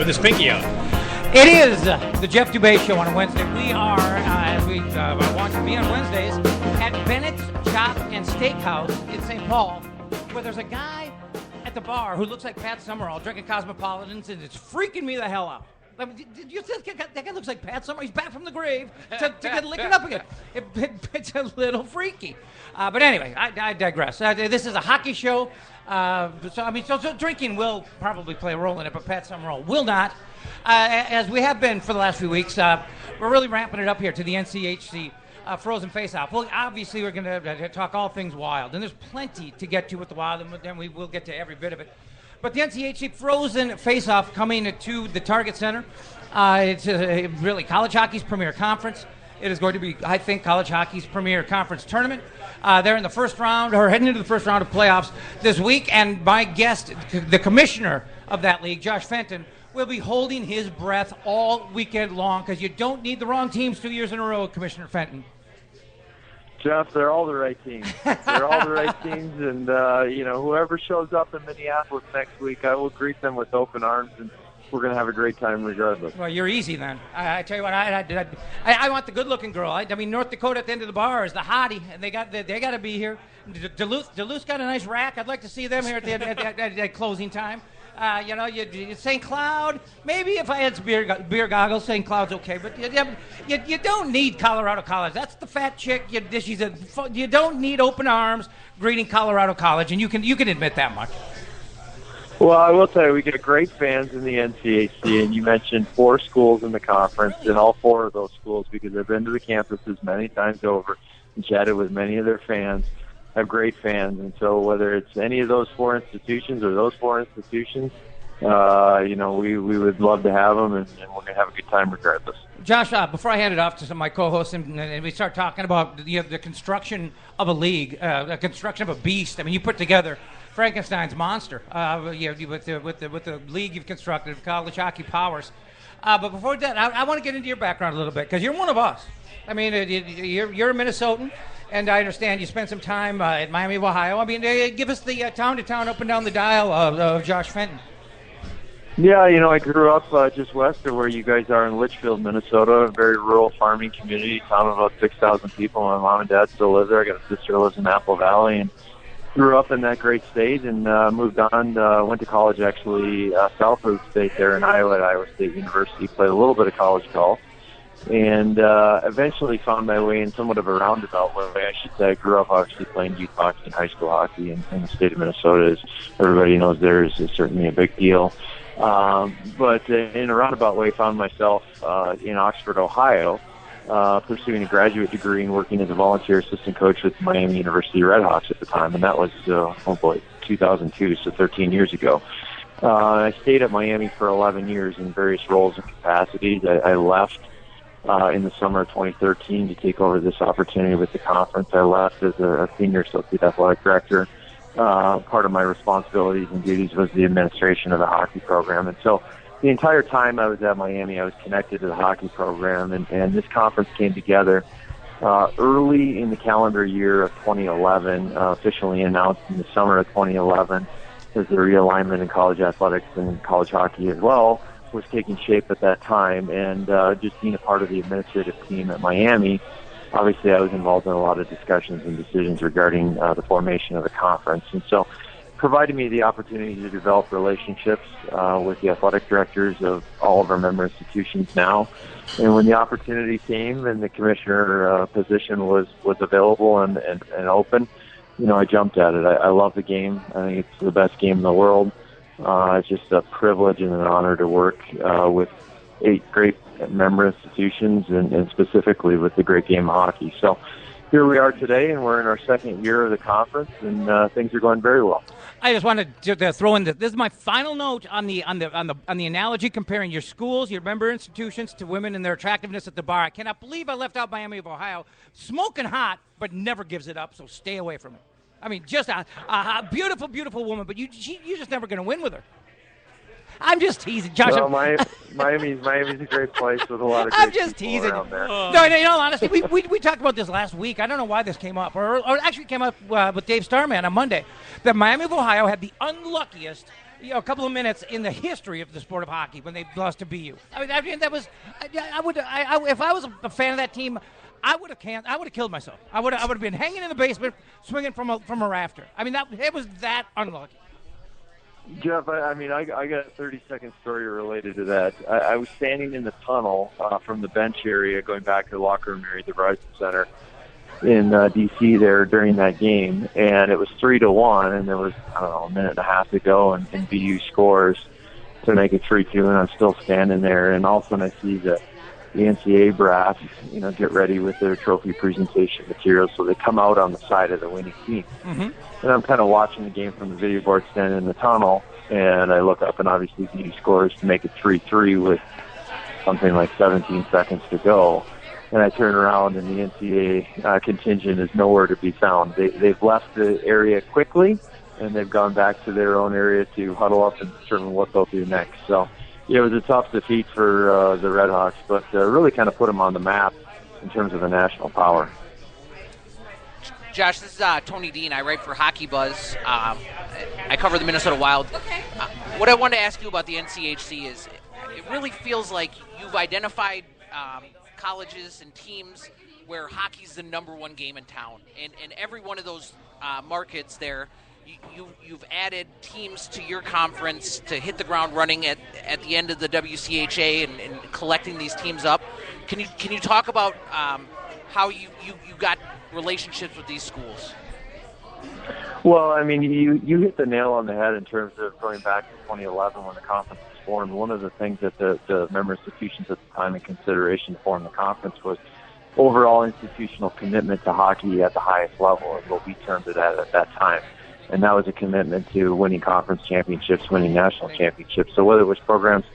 with his pinky out. It is the Jeff Dubay Show on a Wednesday. We are, as we want to be on Wednesdays, at Bennett's Chop and Steakhouse in St. Paul, where there's a guy at the bar who looks like Pat Summerall drinking Cosmopolitans, and it's freaking me the hell out. I mean, did you think that guy looks like Pat Summerall? He's back from the grave to get liquored up again. It's a little freaky. But anyway, I digress. This is a hockey show. So drinking will probably play a role in it, but Pat Summerall will not. As we have been for the last few weeks, we're really ramping it up here to the NCHC Frozen Face-Off. Well, obviously, we're going to talk all things Wild, and there's plenty to get to with the Wild, and then we will get to every bit of it. But the NCHC Frozen Face-Off coming to the Target Center. It's really college hockey's premier conference. It is going to be, I think, college hockey's premier conference tournament. They're in the first round, or heading into the first round of playoffs this week, and my guest, the commissioner of that league, Josh Fenton, will be holding his breath all weekend long because you don't need the wrong teams 2 years in a row, Commissioner Fenton. Jeff, they're all the right teams. They're all the right teams, and whoever shows up in Minneapolis next week, I will greet them with open arms, and we're going to have a great time regardless. Well, you're easy then. I tell you what, I want the good-looking girl. I mean, North Dakota at the end of the bar is the hottie, and they got to be here. Duluth got a nice rack. I'd like to see them here at closing time. St. Cloud, maybe if I had some beer goggles, St. Cloud's okay. But you don't need Colorado College. That's the fat chick. You don't need open arms greeting Colorado College, and you can admit that much. Well, I will tell you, we get great fans in the NCHC, and you mentioned 4 schools in the conference, and all 4 of those schools, because I've been to the campuses many times over and chatted with many of their fans, have great fans. And so whether it's any of those 4 institutions or those 4 institutions, we would love to have them, and we're going to have a good time regardless. Josh, before I hand it off to some of my co-hosts and we start talking about the construction of a league, the construction of a beast. I mean, you put together Frankenstein's monster with the league you've constructed of college hockey powers. But before that, I want to get into your background a little bit because you're one of us. I mean, you're a Minnesotan, and I understand you spent some time at Miami of Ohio. I mean, give us the town-to-town, up and down the dial of Josh Fenton. Yeah, I grew up just west of where you guys are in Litchfield, Minnesota, a very rural farming community, town of about 6,000 people. My mom and dad still live there. I got a sister who lives in Apple Valley, and grew up in that great state and moved on. Went to college actually south of the state there in Iowa at Iowa State University. Played a little bit of college golf, and eventually found my way in somewhat of a roundabout way, I should say. I grew up obviously playing youth hockey and high school hockey in the state of Minnesota. As everybody knows, there is certainly a big deal. But in a roundabout way, found myself in Oxford, Ohio, pursuing a graduate degree and working as a volunteer assistant coach with Miami University Redhawks at the time, and that was 2002, so 13 years ago. I stayed at Miami for 11 years in various roles and capacities. I left in the summer of 2013 to take over this opportunity with the conference. I left as a senior associate athletic director. Part of my responsibilities and duties was the administration of the hockey program, and so the entire time I was at Miami, I was connected to the hockey program, and this conference came together early in the calendar year of 2011, officially announced in the summer of 2011, as the realignment in college athletics and college hockey as well was taking shape at that time. And just being a part of the administrative team at Miami, obviously I was involved in a lot of discussions and decisions regarding the formation of the conference. And so provided me the opportunity to develop relationships with the athletic directors of all of our member institutions now. And when the opportunity came and the commissioner position was available and open, I jumped at it. I love the game. I think it's the best game in the world. It's just a privilege and an honor to work with 8 great member institutions and specifically with the great game of hockey. So here we are today, and we're in our second year of the conference, and things are going very well. I just wanted to throw in this is my final note on the analogy comparing your schools, your member institutions, to women and their attractiveness at the bar. I cannot believe I left out Miami of Ohio, smoking hot, but never gives it up. So stay away from it. I mean, just a beautiful, beautiful woman, but you're just never going to win with her. I'm just teasing, Josh. Well, Miami's a great place with a lot of great I'm just people teasing. Around there. No, honestly, we talked about this last week. I don't know why this came up, or actually came up with Dave Starman on Monday, that Miami of Ohio had the unluckiest a couple of minutes in the history of the sport of hockey when they lost to BU. I mean that was. If I was a fan of that team, I would have killed myself. I would have been hanging in the basement, swinging from a rafter. I mean, it was that unlucky. Jeff, I got a 30-second story related to that. I was standing in the tunnel from the bench area, going back to the locker room area, the Verizon Center in D.C. there during that game, and it was 3-1, and there was, a minute and a half to go, and BU scores to make it 3-2, and I'm still standing there, and all of a sudden I see the NCAA brass, get ready with their trophy presentation materials, so they come out on the side of the winning team. Mm-hmm. And I'm kind of watching the game from the video board standing in the tunnel, and I look up, and obviously BU scores to make it 3-3 with something like 17 seconds to go. And I turn around, and the NCAA contingent is nowhere to be found. They've left the area quickly, and they've gone back to their own area to huddle up and determine what they'll do next. So it was a tough defeat for the Red Hawks, but really kind of put them on the map in terms of a national power. Josh, this is Tony Dean. I write for Hockey Buzz. I cover the Minnesota Wild. Okay. What I wanted to ask you about the NCHC is it really feels like you've identified colleges and teams where hockey's the number one game in town. And every one of those markets there, you've added teams to your conference to hit the ground running at the end of the WCHA and collecting these teams up. Can you talk about how you got relationships with these schools? Well, I mean, you hit the nail on the head in terms of going back to 2011 when the conference was formed. One of the things that the member institutions at the time in consideration to form the conference was overall institutional commitment to hockey at the highest level, is what we termed it at that time. And that was a commitment to winning conference championships, winning national championships. So whether it was programs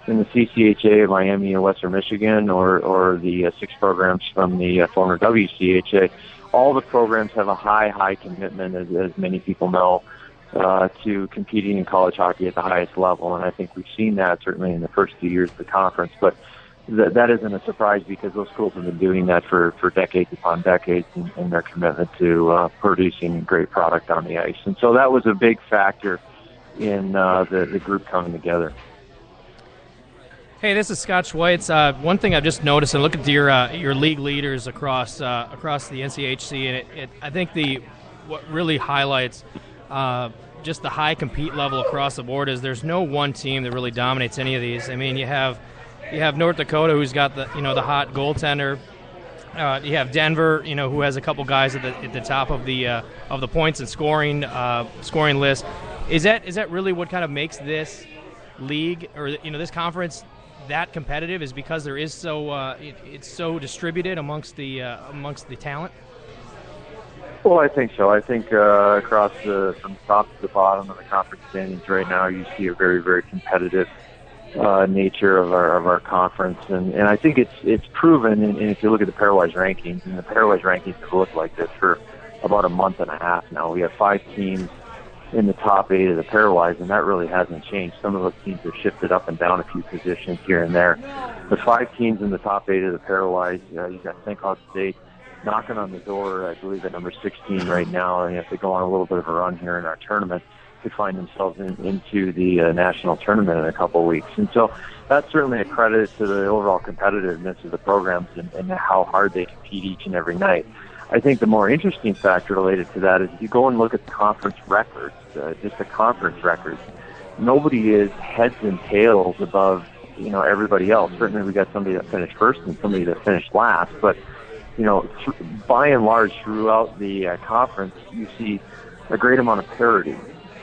in the CCHA, Miami and Western Michigan, or the 6 programs from the former WCHA, all the programs have a high commitment, as many people know, to competing in college hockey at the highest level. And I think we've seen that certainly in the first 2 years of the conference. But that isn't a surprise because those schools have been doing that for decades upon decades in their commitment to producing great product on the ice. And so that was a big factor in the group coming together. Hey, this is Scott Schweitz. One thing I've just noticed, and look at your league leaders across the NCHC, and I think what really highlights just the high compete level across the board is there's no one team that really dominates any of these. I mean, you have North Dakota, who's got the hot goaltender. You have Denver, who has a couple guys at the top of the points and scoring list. Is that really what kind of makes this league or this conference that competitive? Is because there is it's so distributed amongst the talent? Well, I think so. I think across from top to the bottom of the conference standings right now, you see a very, very competitive nature of our conference, and I think it's proven. And if you look at the pairwise rankings, and the pairwise rankings have looked like this for about a month and a half now. We have 5 teams in the top 8 of the pairwise, and that really hasn't changed. Some of those teams have shifted up and down a few positions here and there. The 5 teams in the top 8 of the pairwise, you've got St. Cloud State knocking on the door, I believe, at number 16 right now, and if they go on a little bit of a run here in our tournament, could find themselves into the national tournament in a couple of weeks. And so that's certainly a credit to the overall competitiveness of the programs and how hard they compete each and every night. I think the more interesting factor related to that is if you go and look at the conference records, just the conference records, nobody is heads and tails above, everybody else. Certainly we got somebody that finished first and somebody that finished last, but, by and large throughout the conference, you see a great amount of parity.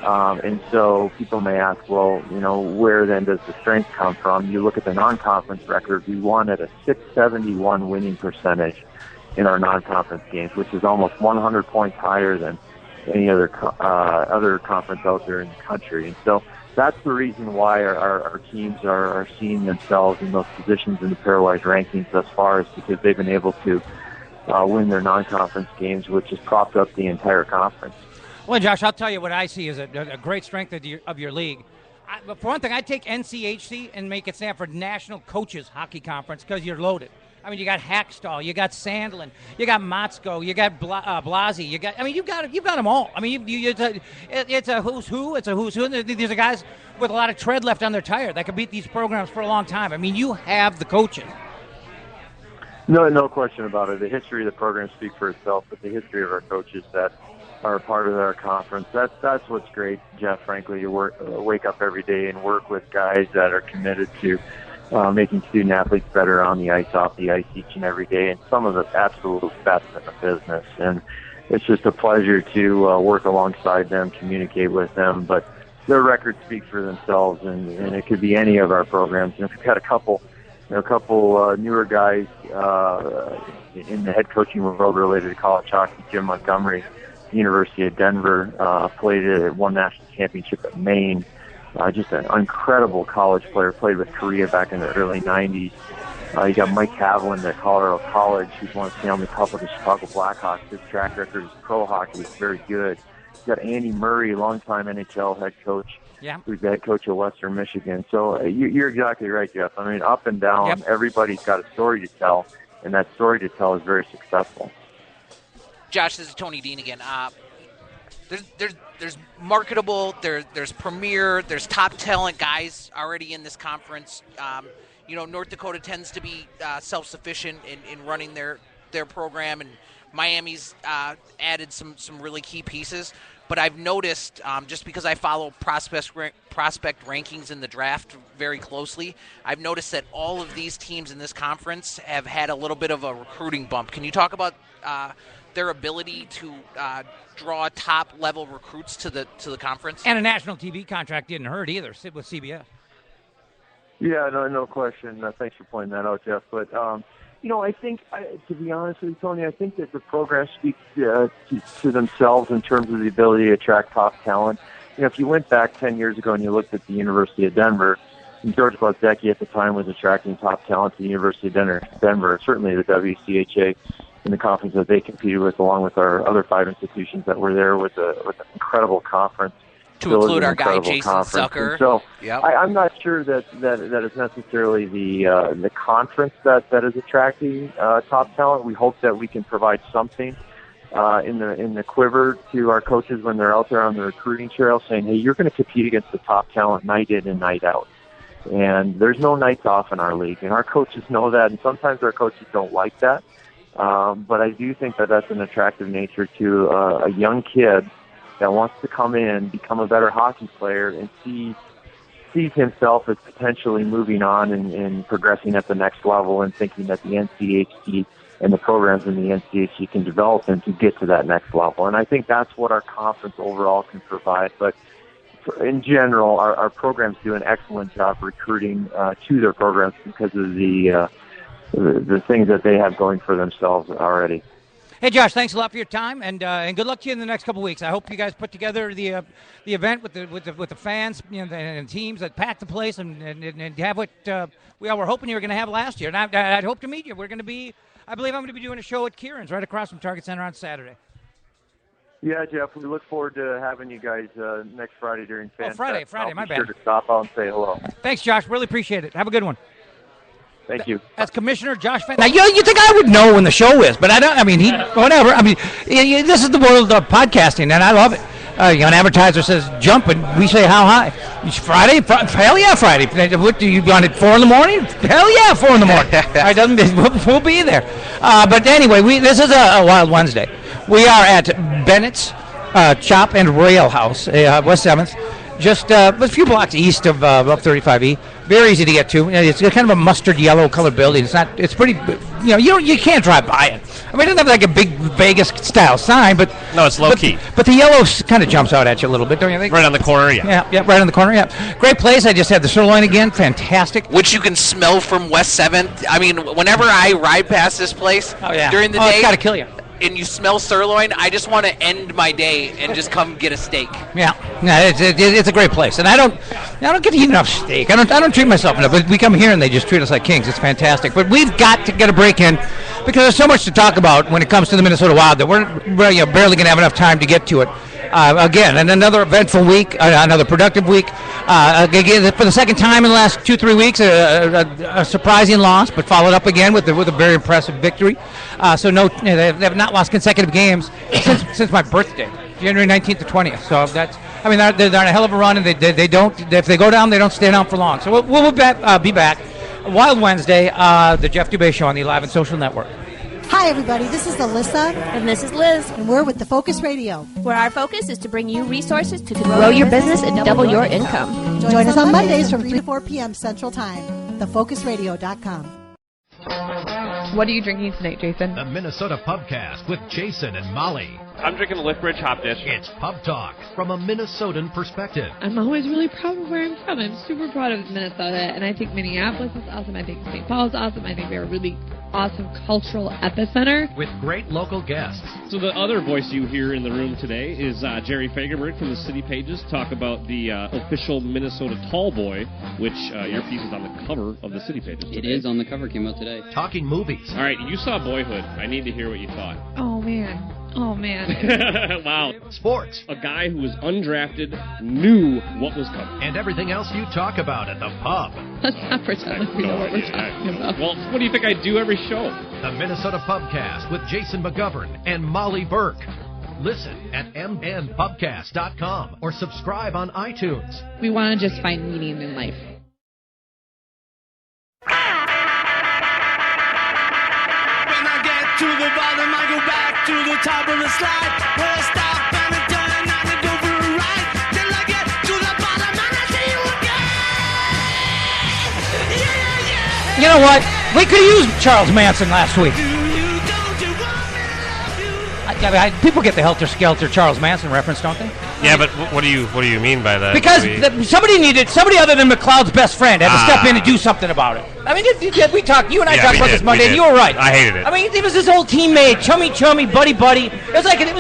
And so people may ask, well, where then does the strength come from? You look at the non-conference record, we won at a .671 winning percentage in our non-conference games, which is almost 100 points higher than any other conference out there in the country. And so that's the reason why our teams are seeing themselves in those positions in the pairwise rankings thus far, is because they've been able to win their non-conference games, which has propped up the entire conference. Well, Josh, I'll tell you what I see is a great strength of your league. But for one thing, I'd take NCHC and make it stand for National Coaches Hockey Conference because you're loaded. I mean, you got Hackstall, you got Sandlin, you got Motzko, you got Blasi, you got. I mean, you've got them all. I mean, it's a who's who. It's a who's who. And these are guys with a lot of tread left on their tire that can beat these programs for a long time. I mean, you have the coaches. No question about it. The history of the program speaks for itself, but the history of our coaches that are a part of our conference, that's what's great, Jeff. Frankly, you wake up every day and work with guys that are committed to making student athletes better on the ice, off the ice, each and every day, and some of the absolute best in the business. And it's just a pleasure to work alongside them, communicate with them. But their records speak for themselves, and it could be any of our programs. And we've got a couple newer guys in the head coaching world related to college hockey. Jim Montgomery, University of Denver, played at one national championship at Maine. Just an incredible college player, played with Korea back in the early 90s. You got Mike Haviland at Colorado College, who's won a Stanley Cup with the Chicago Blackhawks. His track record is pro hockey is very good. You got Andy Murray, longtime NHL head coach, who's the head coach of Western Michigan. So you're exactly right, Jeff. I mean, up and down, everybody's got a story to tell, and that story to tell is very successful. Josh, this is Tony Dean again. There's marketable, there's premier, there's top talent guys already in this conference. North Dakota tends to be self-sufficient in running their program, and Miami's added some really key pieces. But I've noticed, just because I follow prospect rankings in the draft very closely, I've noticed that all of these teams in this conference have had a little bit of a recruiting bump. Can you talk about their ability to draw top-level recruits to the conference? And a national TV contract didn't hurt either with CBS. Yeah, no question. Thanks for pointing that out, Jeff. But, I think, to be honest with you, Tony, I think that the program speaks to themselves in terms of the ability to attract top talent. If you went back 10 years ago and you looked at the University of Denver, and George Blazecki at the time was attracting top talent to the University of Denver, certainly the WCHA, in the conference that they competed with, along with our other 5 institutions that were there with an incredible conference. To include our guy, Jason Zucker. So I'm not sure that it's necessarily the conference that is attracting top talent. We hope that we can provide something in the quiver to our coaches when they're out there on the recruiting trail saying, hey, you're going to compete against the top talent night in and night out. And there's no nights off in our league. And our coaches know that, and sometimes our coaches don't like that. But I do think that that's an attractive nature to a young kid that wants to come in, become a better hockey player, and sees himself as potentially moving on and progressing at the next level, and thinking that the NCHC and the programs in the NCHC can develop him to get to that next level. And I think that's what our conference overall can provide. But in general, our programs do an excellent job recruiting to their programs because of the things that they have going for themselves already. Hey, Josh, thanks a lot for your time, and good luck to you in the next couple of weeks. I hope you guys put together the event with the fans, and teams that pack the place, and have what we all were hoping you were going to have last year. And I'd hope to meet you. I believe I'm going to be doing a show at Kieran's right across from Target Center on Saturday. Yeah, Jeff, we look forward to having you guys next Friday during Fan Fest. Friday, my bad. Be sure to stop out and say hello. Thanks, Josh. Really appreciate it. Have a good one. Thank you. That's Commissioner Josh Fenton. Now, you think I would know when the show is, but I don't. I mean, whatever. I mean, this is the world of podcasting, and I love it. An advertiser says jump, and we say how high. It's Friday? Hell yeah, Friday. What, do you want it 4 in the morning? Hell yeah, 4 in the morning. All right, we'll be there. But anyway, this is a Wild Wednesday. We are at Bennett's Chop and Rail House, West 7th. Just a few blocks east of up 35E. Very easy to get to. It's kind of a mustard yellow colored building. It's pretty. You can't drive by it. I mean, it doesn't have like a big Vegas style sign, but no, it's low key. But the yellow kind of jumps out at you a little bit, don't you think? Right on the corner, yeah. Yeah, right on the corner. Yeah, great place. I just had the sirloin again. Fantastic. Which you can smell from West 7th. I mean, whenever I ride past this place during the day, it's got to kill you. And you smell sirloin, I just want to end my day and just come get a steak. Yeah, it's a great place, and I don't get to eat enough steak. I don't treat myself enough. But we come here and they just treat us like kings. It's fantastic. But we've got to get a break in because there's so much to talk about when it comes to the Minnesota Wild that we're barely going to have enough time to get to it. Again, and another eventful week, another productive week. Again, for the second time in the last 2-3 weeks, a surprising loss, but followed up again with a very impressive victory. So they have not lost consecutive games since my birthday, January 19th to 20th. So they're on a hell of a run, and they don't. If they go down, they don't stay down for long. So we'll be back. Wild Wednesday, the Jeff Dubay Show on the Live and Social Network. Hi, everybody. This is Alyssa. And this is Liz. And we're with the Focus Radio, where our focus is to bring you resources to grow your business and double your income. Join us on Mondays from 3 to 4 p.m. Central Time. TheFocusRadio.com. What are you drinking tonight, Jason? The Minnesota Pubcast with Jason and Molly. I'm drinking a Lithbridge Hop Dish. It's Pub Talk from a Minnesotan perspective. I'm always really proud of where I'm from. I'm super proud of Minnesota, and I think Minneapolis is awesome. I think St. Paul is awesome. I think they're a really awesome cultural epicenter. With great local guests. So the other voice you hear in the room today is Jerry Fagerberg from the City Pages. Talk about the official Minnesota Tall Boy, which your piece is on the cover of the City Pages today. It is on the cover, came out today. Talking movies. All right, you saw Boyhood. I need to hear what you thought. Oh, man. Wow. Sports. A guy who was undrafted knew what was coming. And everything else you talk about at the pub. Let's not pretend like we know what we're talking about. Well, what do you think I do every show? The Minnesota Pubcast with Jason McGovern and Molly Burke. Listen at mnpubcast.com or subscribe on iTunes. We want to just find meaning in life. To the bottom, I go back to the top of the slide. Where I stop and I turn and I go for a ride. Till I get to the bottom and I see you again. Yeah. You know what? We could have used Charles Manson last week. People get the Helter Skelter Charles Manson reference, don't they? Yeah, but what do you mean by that? Because somebody other than McLeod's best friend had to step in and do something about it. I mean, we talked. You and I talked about this Monday, and you were right. I hated it. I mean, it was his old teammate, chummy, buddy. It was like it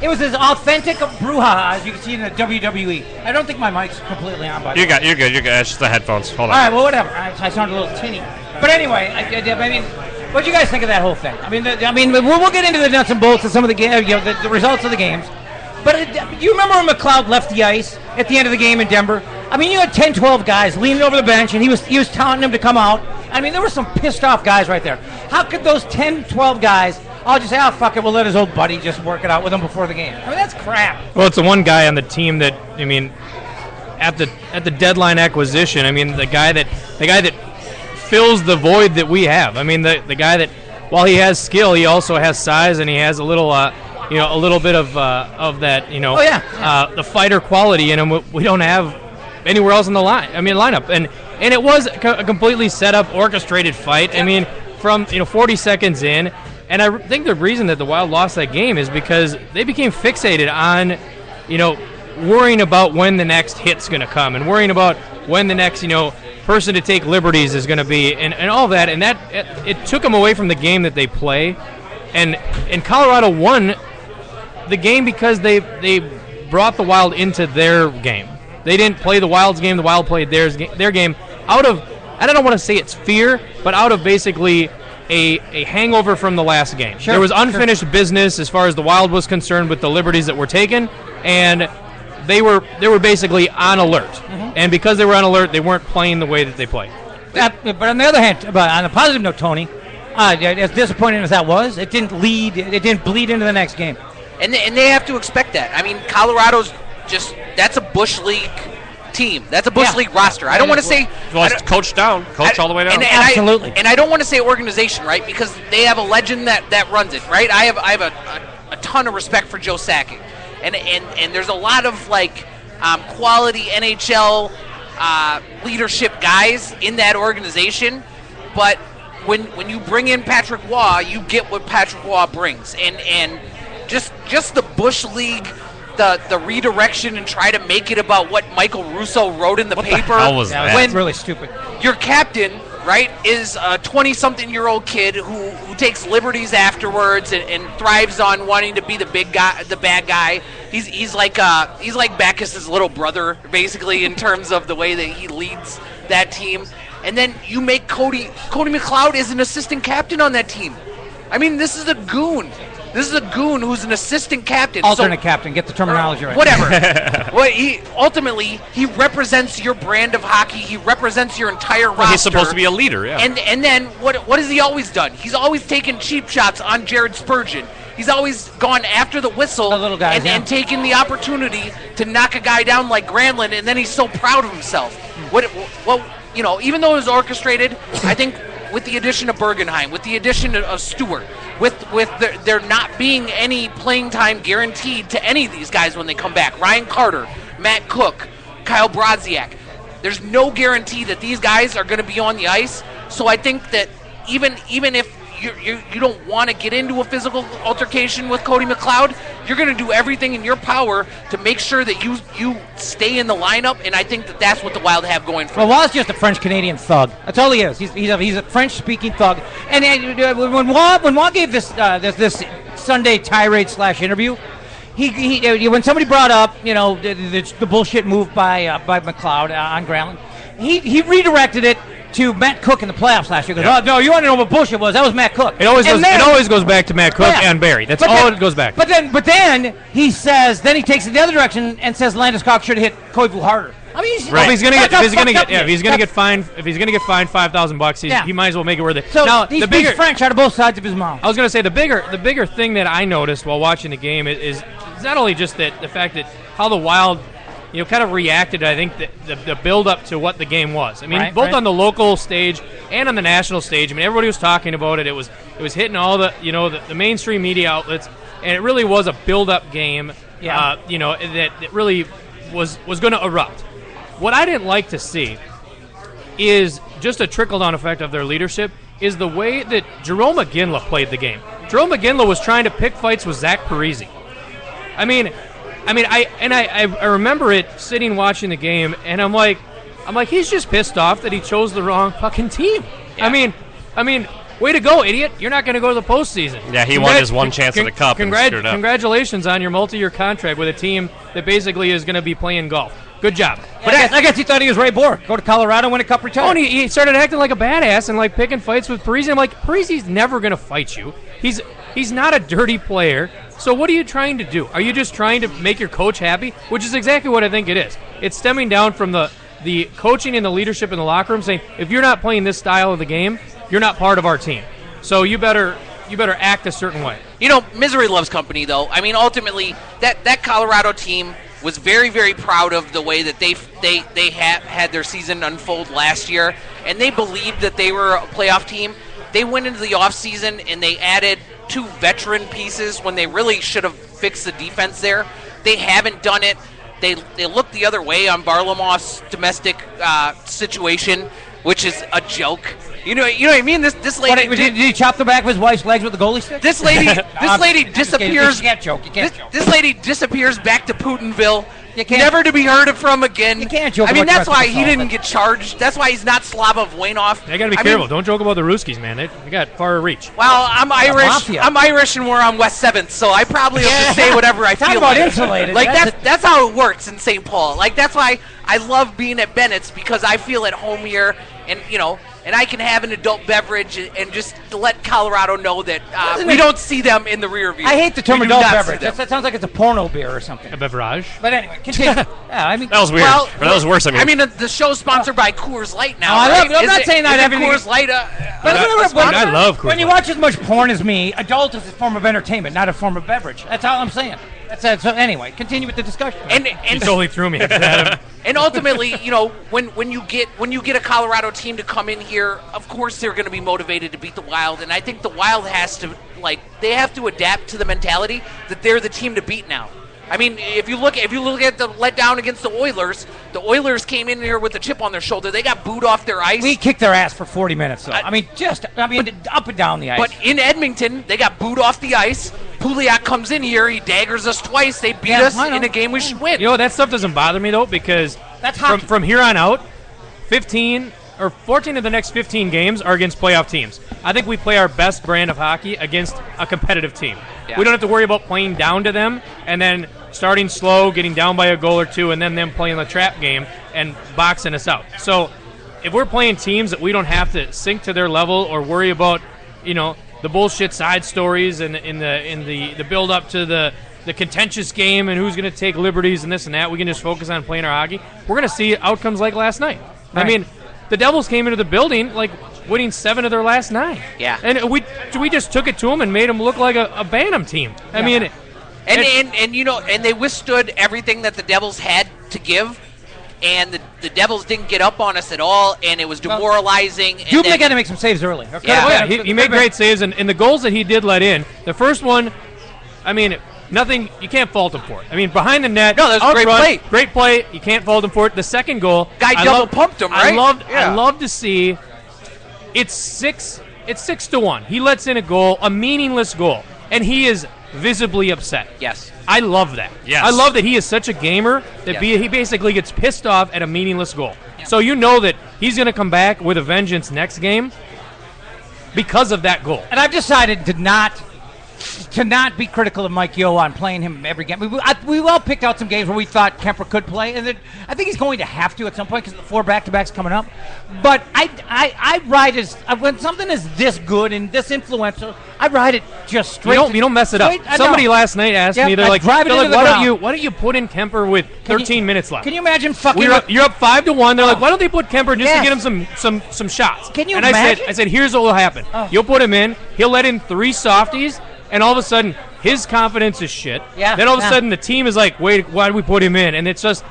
was as authentic a brouhaha as you can see in the WWE. I don't think my mic's completely on. By You're good. It's just the headphones. Hold on. All right, well, whatever. I sound a little tinny, but anyway, I mean. What do you guys think of that whole thing? I mean, we'll get into the nuts and bolts of some of the the results of the games. But you remember when McLeod left the ice at the end of the game in Denver? I mean, you had 10, 12 guys leaning over the bench, and he was taunting them to come out. I mean, there were some pissed off guys right there. How could those 10, 12 guys all just say, "Oh, fuck it, we'll let his old buddy just work it out with him before the game"? I mean, that's crap. Well, it's the one guy on the team that at the deadline acquisition. I mean, the guy that fills the void that we have. I mean, the guy that, while he has skill, he also has size, and he has a little bit of that, the fighter quality in him. We don't have anywhere else in the lineup, and it was a completely set up, orchestrated fight. I mean, from 40 seconds in, and I think the reason that the Wild lost that game is because they became fixated on, worrying about when the next hit's going to come, and worrying about when the next, person to take liberties is going to be, and all that, and that it took them away from the game that they play, and Colorado won the game because they brought the Wild into their game. They didn't play the Wild's game; the Wild played their game out of, I don't want to say it's fear, but out of basically a hangover from the last game. There was unfinished business as far as the Wild was concerned with the liberties that were taken, and they were basically on alert. Mm-hmm. And because they were on alert, they weren't playing the way that they play. But on the other hand, on a positive note, Tony, as disappointing as that was, it didn't bleed into the next game. And they have to expect that. I mean, Colorado's that's a Bush League team. That's a Bush League roster. I don't want to say... Well, it's coach all the way down. Absolutely. I don't want to say organization, right? Because they have a legend that runs it, right? I have a ton of respect for Joe Sakic. And there's a lot of quality NHL leadership guys in that organization, but when you bring in Patrick Waugh, you get what Patrick Waugh brings, and just the Bush League, the redirection and try to make it about what Michael Russo wrote in the paper. What the hell was that? That's really stupid. Your captain, right, is a 20-something-year-old kid who takes liberties afterwards and thrives on wanting to be the big guy, the bad guy. He's like Backus's little brother, basically, in terms of the way that he leads that team. And then you make Cody McLeod is an assistant captain on that team. I mean, this is a goon. This is a goon who's an assistant captain. Alternate captain. Get the terminology right. Whatever. Well, he represents your brand of hockey. He represents your entire roster. He's supposed to be a leader, yeah. And then what has he always done? He's always taken cheap shots on Jared Spurgeon. He's always gone after the whistle and taken the opportunity to knock a guy down like Granlund, and then he's so proud of himself. Even though it was orchestrated, I think with the addition of Bergenheim, with the addition of Stewart, with there not being any playing time guaranteed to any of these guys when they come back, Ryan Carter, Matt Cook, Kyle Brodziak, there's no guarantee that these guys are going to be on the ice. So I think that even if you don't want to get into a physical altercation with Cody McLeod, you're going to do everything in your power to make sure that you stay in the lineup, and I think that that's what the Wild have going for them. Well, Waugh's just a French-Canadian thug. That's all he is. He's a French-speaking thug. And when Waugh gave this Sunday tirade / interview, he when somebody brought up the bullshit move by McLeod on Granlund, he redirected it to Matt Cook in the playoffs last year. He goes, oh, no, you want to know what bullshit was? That was Matt Cook. It always goes back to Matt Cook and Barry. That's all it goes back to. But then he says, he takes it the other direction and says Landeskog should have hit Koivu harder. I mean, if he's going to get fined $5,000, he might as well make it worth it. So now, he speaks French out of both sides of his mouth. I was going to say the bigger thing that I noticed while watching the game is not only just the fact that how the Wild kind of reacted, I think, the build-up to what the game was. I mean, both on the local stage and on the national stage. I mean, everybody was talking about it. It was hitting all the mainstream media outlets, and it really was a build-up game. Yeah. That really was going to erupt. What I didn't like to see is just a trickle-down effect of their leadership. Is the way that Jerome McGinley played the game. Jerome McGinley was trying to pick fights with Zach Parise. I remember it sitting watching the game, and I'm like, he's just pissed off that he chose the wrong fucking team. Yeah. I mean, way to go, idiot! You're not going to go to the postseason. Yeah, he won his one chance at the cup. Congratulations on your multi-year contract with a team that basically is going to be playing golf. Good job. But I guess he thought he was Ray Bork. Go to Colorado, win a cup, retire. Oh, and he started acting like a badass and picking fights with Parise. I'm like, Parise's never going to fight you. He's not a dirty player. So what are you trying to do? Are you just trying to make your coach happy? Which is exactly what I think it is. It's stemming down from the coaching and the leadership in the locker room saying, if you're not playing this style of the game, you're not part of our team. So you better act a certain way. Misery loves company, though. I mean, ultimately, that Colorado team was very, very proud of the way that they had their season unfold last year, and they believed that they were a playoff team. They went into the offseason and they added 2 veteran pieces when they really should have fixed the defense there. They haven't done it. They looked the other way on Varlamov's domestic situation, which is a joke. You know what I mean? This lady did he chop the back of his wife's legs with the goalie stick? This lady disappears. You can't joke. This lady disappears back to Putinville, never to be heard from again. You can't joke. I mean, that's why he didn't get charged. That's why he's not Slavov Wainoff. You got to be careful. Don't joke about the Ruskies, man. They got far reach. Well, I'm Irish. I'm Irish, and we're on West 7th, so I probably have to say whatever I feel. About insulated. That's how it works in St. Paul. That's why I love being at Bennett's, because I feel at home here, and and I can have an adult beverage and just let Colorado know that we don't see them in the rear view. I hate the term adult beverage. That sounds like it's a porno beer or something. A beverage. But anyway, continue. That was weird. Well, that was worse. I mean, the show's sponsored by Coors Light now. I'm not saying that everything. Coors Light. I love Coors Light. When you watch as much porn as me, adult is a form of entertainment, not a form of beverage. That's all I'm saying. So anyway, continue with the discussion. And you totally threw me. And ultimately, when you get a Colorado team to come in here, of course they're going to be motivated to beat the Wild. And I think the Wild has to they have to adapt to the mentality that they're the team to beat now. I mean, if you look at the letdown against the Oilers came in here with a chip on their shoulder. They got booed off their ice. We kicked their ass for 40 minutes, though. Up and down the ice. But in Edmonton, they got booed off the ice. Puliak comes in here. He daggers us twice. They beat us in a game we should win. That stuff doesn't bother me, though, because that's from here on out, 15 or 14 of the next 15 games are against playoff teams. I think we play our best brand of hockey against a competitive team. Yeah. We don't have to worry about playing down to them and then starting slow, getting down by a goal or two, and then them playing the trap game and boxing us out. So if we're playing teams that we don't have to sink to their level or worry about, the bullshit side stories and in the build up to the contentious game and who's going to take liberties and this and that. We can just focus on playing our hockey. We're going to see outcomes like last night. Right. I mean, the Devils came into the building like winning 7 of their last 9. Yeah. And we just took it to them and made them look like a Bantam team. I mean, and they withstood everything that the Devils had to give. And the Devils didn't get up on us at all, and it was demoralizing. Dubay got to make some saves early. Okay. Yeah, he made great saves, and the goals that he did let in, the first one, I mean, nothing, you can't fault him for it. I mean, behind the net, no, that was a great play. Great play, you can't fault him for it. The second goal, guy double pumped him, right? I love to see, it's 6-1. He lets in a goal, a meaningless goal, and he is visibly upset. Yes. I love that. Yes. I love that he is such a gamer that he basically gets pissed off at a meaningless goal. Yeah. So you know that he's going to come back with a vengeance next game because of that goal. And I've decided to not be critical of Mike Yeo on playing him every game. We all picked out some games where we thought Kemper could play, and I think he's going to have to at some point because the 4 back-to-backs coming up. But I ride when something is this good and this influential, I ride it just straight. You don't mess it up. Somebody last night asked me, they're like, why don't you put in Kemper with 13 minutes left? Can you imagine fucking? You're up 5-1. They're like, why don't they put Kemper just to get him some shots? Can you imagine? I said, here's what will happen. You'll put him in. He'll let in 3 softies. And all of a sudden, his confidence is shit. Yeah. Then all of a sudden, the team is like, "Wait, why did we put him in?" And it's just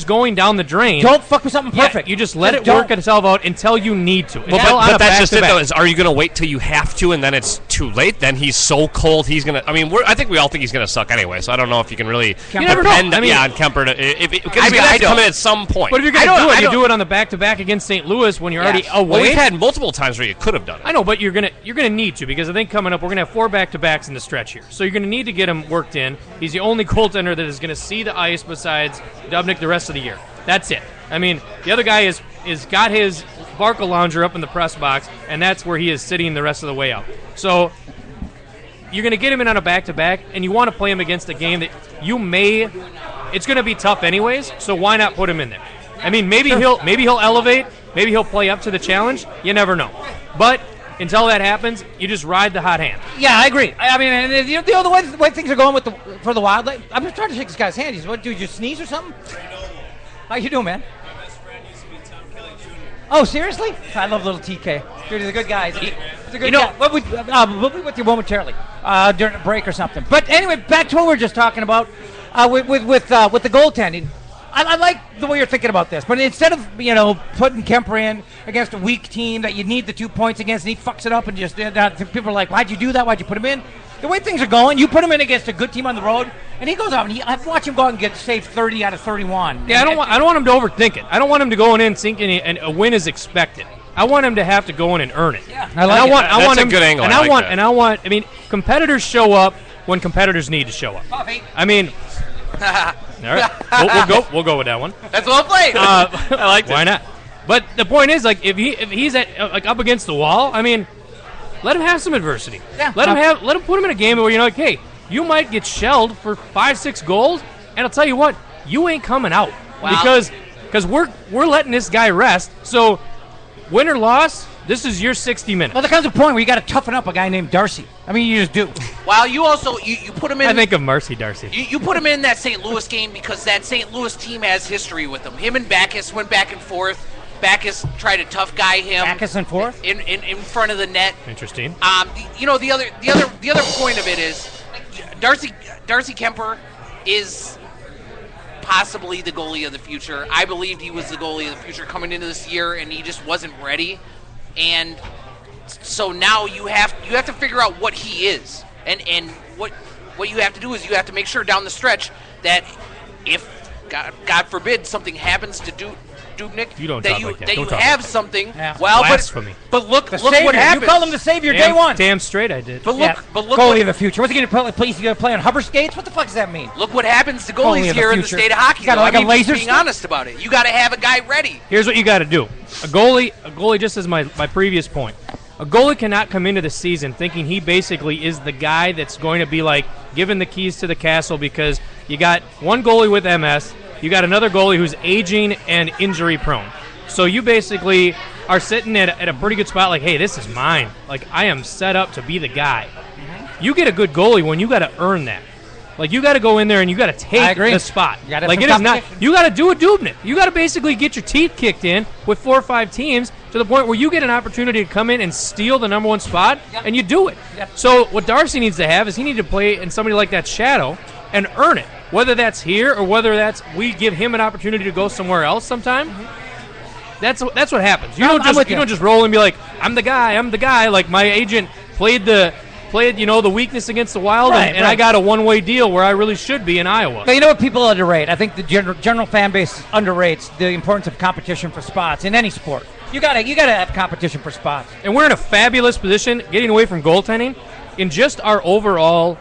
going down the drain. Don't fuck with something perfect. You just let it work itself out until you need to. But that's just it, though. Is are you going to wait till you have to, and then it's too late? Then he's so cold, he's going to. I mean, I think we all think he's going to suck anyway. So I don't know if you can really depend on Kemper to. Because he's going to have to come in at some point. But if you're going to do it, you do it on the back-to-back against St. Louis when you're already away. Well, we've had multiple times where you could have done it. I know, but you're gonna need to, because I think coming up we're gonna have 4 back-to-backs in the stretch here. So you're going to need to get him worked in. He's the only goaltender that is going to see the ice besides Dubnyk the rest of the year. That's it. I mean, the other guy is got his Barca lounger up in the press box, and that's where he is sitting the rest of the way out. So you're going to get him in on a back-to-back, and you want to play him against a game that it's going to be tough anyways, so why not put him in there? I mean, maybe he'll elevate, maybe he'll play up to the challenge. You never know. But until that happens, you just ride the hot hand. Yeah, I agree. I mean, the way things are going for the Wild, I'm just trying to shake this guy's hand. What, dude, you sneeze or something? How you doing, man? Oh, seriously? I love little TK. Dude, he's a good guy. He's a good guy. We'll be with you momentarily during a break or something. But anyway, back to what we were just talking about with the goaltending. I like the way you're thinking about this, but instead of putting Kemper in against a weak team that you need the 2 points against, and he fucks it up, and just people are like, "Why'd you do that? Why'd you put him in?" The way things are going, you put him in against a good team on the road, and he goes out and I've watched him go out and get saved 30 out of 31. Yeah, I don't want him to overthink it. I don't want him to go in sinking and a win is expected. I want him to have to go in and earn it. Yeah, I want a good angle. I mean, competitors show up when competitors need to show up. Coffee. I mean. All right, we'll go with that one. That's well played. I like it. Why not? But the point is, like, if he's up against the wall, I mean, let him have some adversity. Yeah. Let him put him in a game where you're like, hey, you might get shelled for 5-6 goals, and I'll tell you what, you ain't coming out because we're letting this guy rest. So, win or loss, this is your 60 minutes. Well, there comes a point where you got to toughen up a guy named Darcy. I mean, you just do. Well, you also you put him in. I think of Marcy Darcy. You put him in that St. Louis game because that St. Louis team has history with him. Him and Backus went back and forth. Backus tried to tough guy him. Backus and forth in front of the net. Interesting. The other point of it is Darcy Kemper is possibly the goalie of the future. I believed he was the goalie of the future coming into this year, and he just wasn't ready. And so now you have to figure out what he is, and what you have to do is you have to make sure down the stretch that if God forbid something happens to Dubnyk, that you have something. Yeah. Well, but look what happened. You call him the savior day one. Damn straight I did. But look, goalie of the future. What's he going to play? He's going to play on hover skates? What the fuck does that mean? Look what happens to goalies here in the state of hockey. Got like a laser. Being honest about it, you got to have a guy ready. Here's what you got to do. A goalie. Just as my previous point, a goalie cannot come into the season thinking he basically is the guy that's going to be like given the keys to the castle, because you got one goalie with MS, you got another goalie who's aging and injury prone. So you basically are sitting at a pretty good spot, like, hey, this is mine. Like, I am set up to be the guy. You get a good goalie when you got to earn that. Like, you got to go in there and you got to take the spot. Like, it is not. You got to do a Dubnik. You got to basically get your teeth kicked in with 4 or 5 teams to the point where you get an opportunity to come in and steal the number 1 spot, and you do it. So what Darcy needs to have is he needs to play in somebody like that shadow and earn it. Whether that's here or whether that's we give him an opportunity to go somewhere else sometime. That's what happens. You don't just roll and be like, I'm the guy. Like, my agent played the weakness against the Wild, and I got a one-way deal where I really should be in Iowa. But you know what people underrate? I think the general fan base underrates the importance of competition for spots in any sport. You gotta have competition for spots. And we're in a fabulous position, getting away from goaltending, in just our overall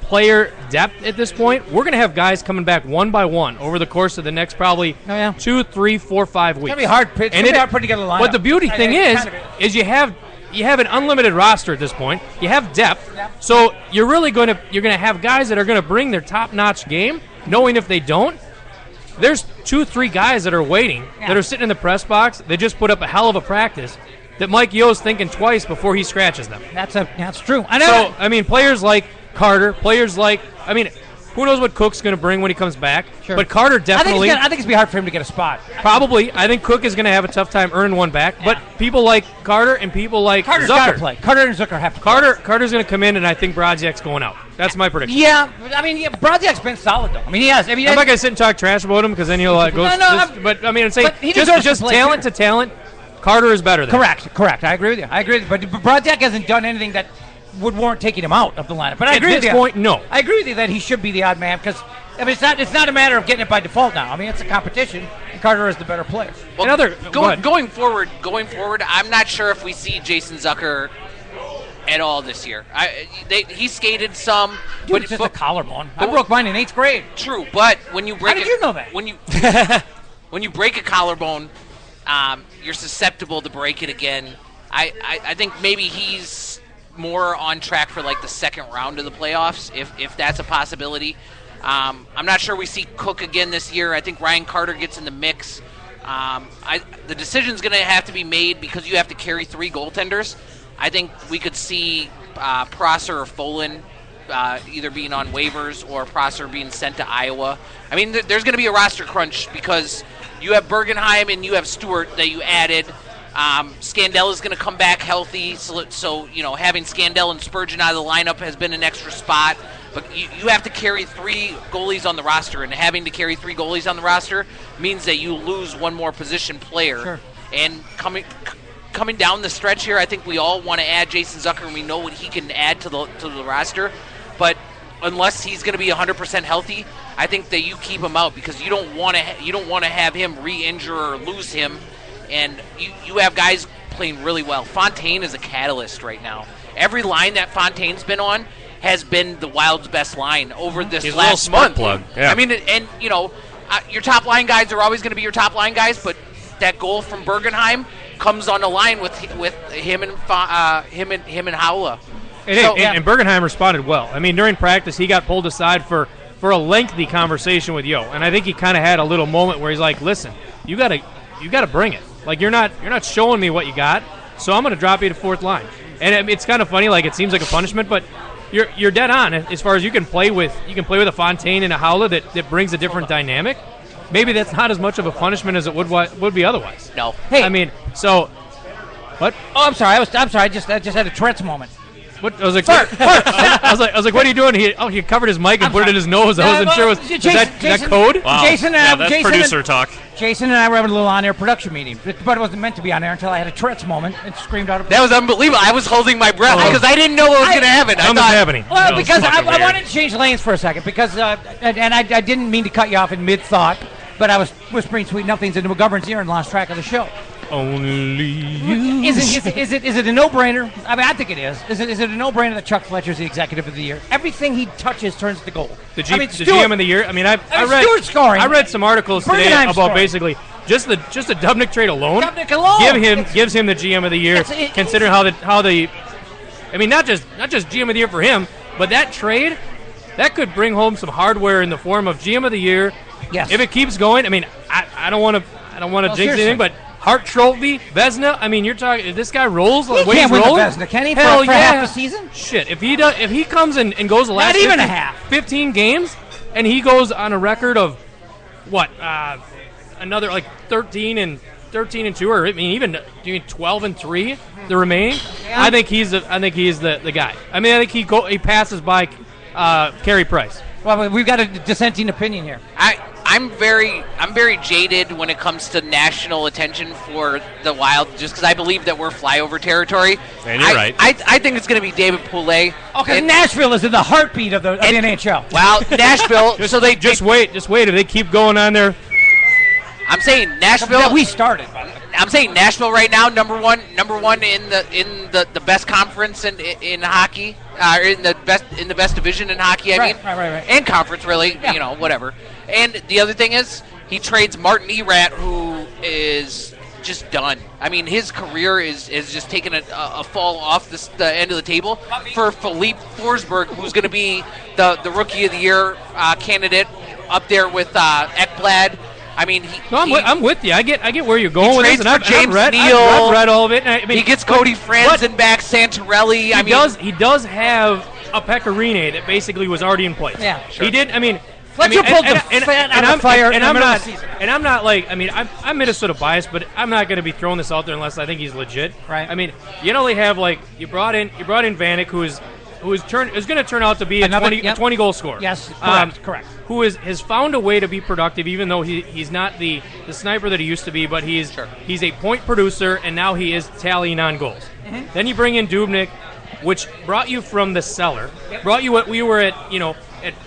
player depth at this point. We're going to have guys coming back one by one over the course of the next probably 2, 3, 4, 5 weeks. It's going to be hard. It's going to be hard putting together a lineup. But the beauty thing is you have an unlimited roster at this point. You have depth, so you're going to have guys that are going to bring their top-notch game, knowing if they don't, there's 2, 3 guys that are waiting, that are sitting in the press box. They just put up a hell of a practice that Mike Yo's thinking twice before he scratches them. That's true. Players like Carter, who knows what Cook's going to bring when he comes back. Sure. But Carter definitely... I think it's going to be hard for him to get a spot. Probably. I think Cook is going to have a tough time earning one back. Yeah. But people like Carter and people like Carter's Zucker. Got to play. Carter and Zucker have to play. Carter's going to come in, and I think Brodziak's going out. That's my prediction. Yeah. Brodziak's been solid, though. He has. I'm not going to sit and talk trash about him because then he'll go... But I'm saying just talent to talent, Carter is better than him. Correct. I agree with you. But Brodziak hasn't done anything that would warrant taking him out of the lineup. But I agree with you. At this point, no. I agree with you that he should be the odd man because it's not a matter of getting it by default now. It's a competition, and Carter is the better player. Well, going forward, I'm not sure if we see Jason Zucker at all this year. He skated some, but it's just a collarbone. I broke mine in 8th grade. True, but when you break, how did you know that? When you break a collarbone, you're susceptible to break it again. I think maybe he's more on track for like the second round of the playoffs, if that's a possibility. I'm not sure we see Cook again this year. I think Ryan Carter gets in the mix. The decision's going to have to be made because you have to carry 3 goaltenders. I think we could see Prosser or Folan either being on waivers or Prosser being sent to Iowa. There's going to be a roster crunch because you have Bergenheim and you have Stewart that you added. Scandell is going to come back healthy, so having Scandell and Spurgeon out of the lineup has been an extra spot. But you have to carry 3 goalies on the roster, and having to carry 3 goalies on the roster means that you lose one more position player. Sure. And coming down the stretch here, I think we all want to add Jason Zucker, and we know what he can add to the roster. But unless he's going to be 100% healthy, I think that you keep him out because you don't want to have him re-injure or lose him. And you have guys playing really well. Fontaine is a catalyst right now. Every line that Fontaine's been on has been the Wild's best line over this last month. Plug. Yeah. Your top line guys are always going to be your top line guys, but that goal from Bergenheim comes on the line with him and Haula. And Bergenheim responded well. During practice, he got pulled aside for a lengthy conversation with Yo, and I think he kind of had a little moment where he's like, "Listen, you got to bring it. Like you're not showing me what you got, so I'm going to drop you to 4th line." And it's kind of funny, like it seems like a punishment, but you're dead on as far as you can play with a Fontaine and a Haula that brings a different dynamic. Maybe that's not as much of a punishment as it would be otherwise. No. Hey. What? Oh, I'm sorry. I just had a Tourette's moment. What? I was like, I was like, what are you doing? He covered his mic and put it in his nose. I wasn't sure. Was that code? Wow. That's producer talk. Jason and I were having a little on-air production meeting, but it wasn't meant to be on air until I had a Tourette's moment and screamed out. That was unbelievable. I was holding my breath because I didn't know what was going to happen. Something's happening. Well, because I wanted to change lanes for a second because, and I didn't mean to cut you off in mid-thought, but I was whispering sweet nothings into McGovern's ear and lost track of the show. Only you. Is it a no-brainer? I think it is. Is it a no-brainer that Chuck Fletcher's the executive of the year? Everything he touches turns to gold. The GM of the year. I read some articles today about basically just the Dubnik trade alone. Gives him the GM of the year. Considering how the not just GM of the year for him, but that trade that could bring home some hardware in the form of GM of the year. Yes. If it keeps going, I don't want to jinx anything, but Hart Trophy, Vezina. I mean, you're talking. If this guy rolls He like way can't he's win the rolling, Vezina, can he? Hell For yeah. half a season? Shit, if he comes and goes the last Not even 15, a half. 15 games, and he goes on a record of what another like 13 and 2, or I mean even 12 and 3, the remaining. Yeah. I think he's the guy. I mean, I think he passes by Carey Price. Well, we've got a dissenting opinion here. I'm very jaded when it comes to national attention for the Wild, just because I believe that we're flyover territory. And you're right. I think it's going to be David Poulet. Okay, Nashville is in the heartbeat of the NHL. Well, Nashville. So they just wait. If they keep going on there. I'm saying Nashville. That we started. I'm saying Nashville right now, number one in the best conference in hockey, in the best division in hockey. I mean, right. And conference really, whatever. And the other thing is, he trades Martin Erat, who is just done. I mean, his career is just taken a fall off the end of the table for Philippe Forsberg, who's going to be the Rookie of the Year candidate up there with Ekblad. I mean, I'm with you. I get where you're going with this, and I've read all of it. I mean, he gets Cody Franzen back, Santorelli. He does have a Pecorine that basically was already in place. Yeah, sure. He did. I mean, Fletcher pulled the fan out of fire, and I'm not like. I mean, I'm Minnesota biased, but I'm not going to be throwing this out there unless I think he's legit. Right. I mean, you know, they have like you brought in Vanek, who is going to turn out to be a 20 goal scorer. Yes, correct. Who has found a way to be productive, even though he's not the sniper that he used to be, but he's a point producer, and now he is tallying on goals. Mm-hmm. Then you bring in Dubnyk, which brought you from the cellar, brought you what we were at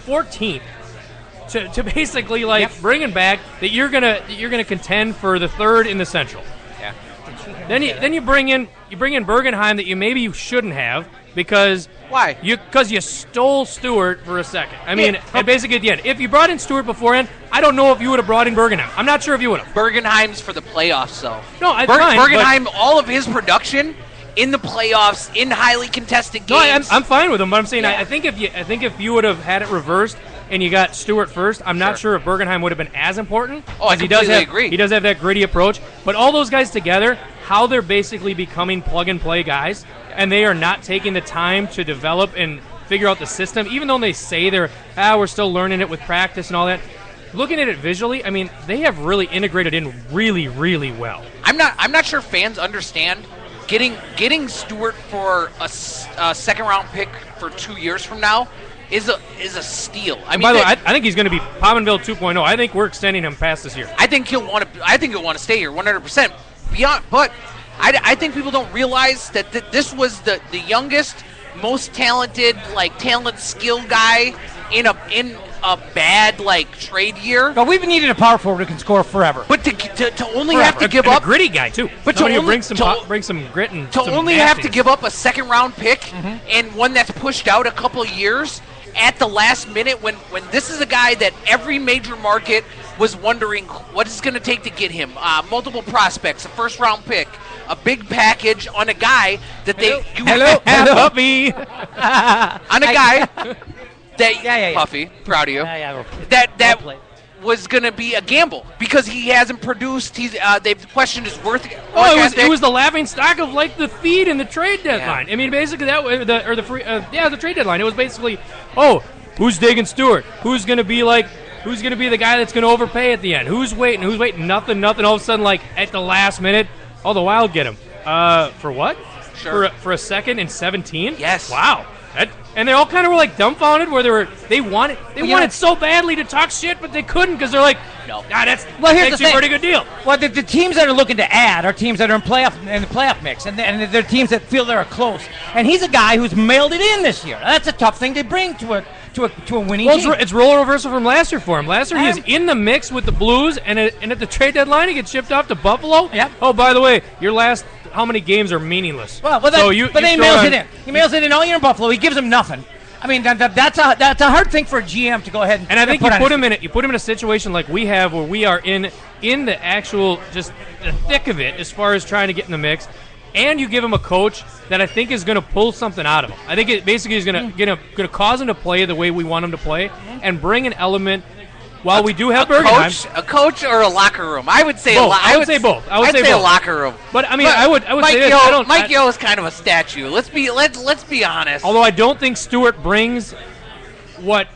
14th, to basically bringing back that you're gonna contend for the third in the Central. Yeah. Then you bring in Bergenheim that you shouldn't have. Because why? Because you stole Stewart for a second. I mean, and basically at the end, if you brought in Stewart beforehand, I don't know if you would have brought in Bergenheim. I'm not sure if you would have. Bergenheim's for the playoffs, though. No, Bergenheim, all of his production in the playoffs, in highly contested games. No, I'm fine with him, but I'm saying I think if you would have had it reversed and you got Stewart first, I'm not sure if Bergenheim would have been as important. Oh, I completely agree. He does have that gritty approach, but all those guys together, how they're basically becoming plug-and-play guys, and they are not taking the time to develop and figure out the system, even though they say we're still learning it with practice and all that. Looking at it visually, I mean, they have really integrated in really, really well. I'm not sure fans understand getting Stewart for a second-round pick for 2 years from now is a steal. I mean, by the way, I think he's going to be Pominville 2.0. I think we're extending him past this year. I think he'll want to stay here 100%. But I think people don't realize that this was the youngest, most talented, talent skill guy in a bad trade year. But we've needed a power forward who can score forever. But to only have to give up a gritty guy too. But to bring some grit and to some only nastiness. have to give up a second round pick and one that's pushed out a couple of years at the last minute when this is a guy that every major market was wondering what it's going to take to get him. Multiple prospects, a first round pick, a big package on a guy that Hello. Puppy. On a guy that Puffy, proud of you. That was going to be a gamble because he hasn't produced. They've questioned his worth. It was the laughing stock of the feed in the trade deadline. Yeah. I mean, basically the trade deadline. It was basically, who's digging Stewart? Who's going to be the guy that's going to overpay at the end? Who's waiting? Nothing. All of a sudden, at the last minute, the Wild get him. For what? Sure. For a second in 17? Yes. Wow. And they all kind of were dumbfounded, where they wanted so badly to talk shit, but they couldn't because they're like, no, here's the thing. A pretty good deal. Well, the teams that are looking to add are teams that are in the playoff mix, and they're teams that feel they're close. And he's a guy who's mailed it in this year. That's a tough thing to bring to a winning team. It's role reversal from last year for him. Last year he is in the mix with the Blues, and at the trade deadline he gets shipped off to Buffalo. Yep. Oh, by the way, your last how many games are meaningless? But he mails it in. He mails it in all year in Buffalo. He gives them nothing. I mean, that's a hard thing for a GM to go ahead and I think you put him in a situation like we have, where we are in the actual just the thick of it as far as trying to get in the mix, and you give him a coach that I think is going to pull something out of him. I think it basically is going to cause him to play the way we want him to play, and bring an element while we do have burger time, a coach or a locker room. I would say both. I would say both. I would say a both. locker room. But I mean, I would Mike say this. Mike Yo is kind of a statue. Let's be honest. Although I don't think Stewart brings what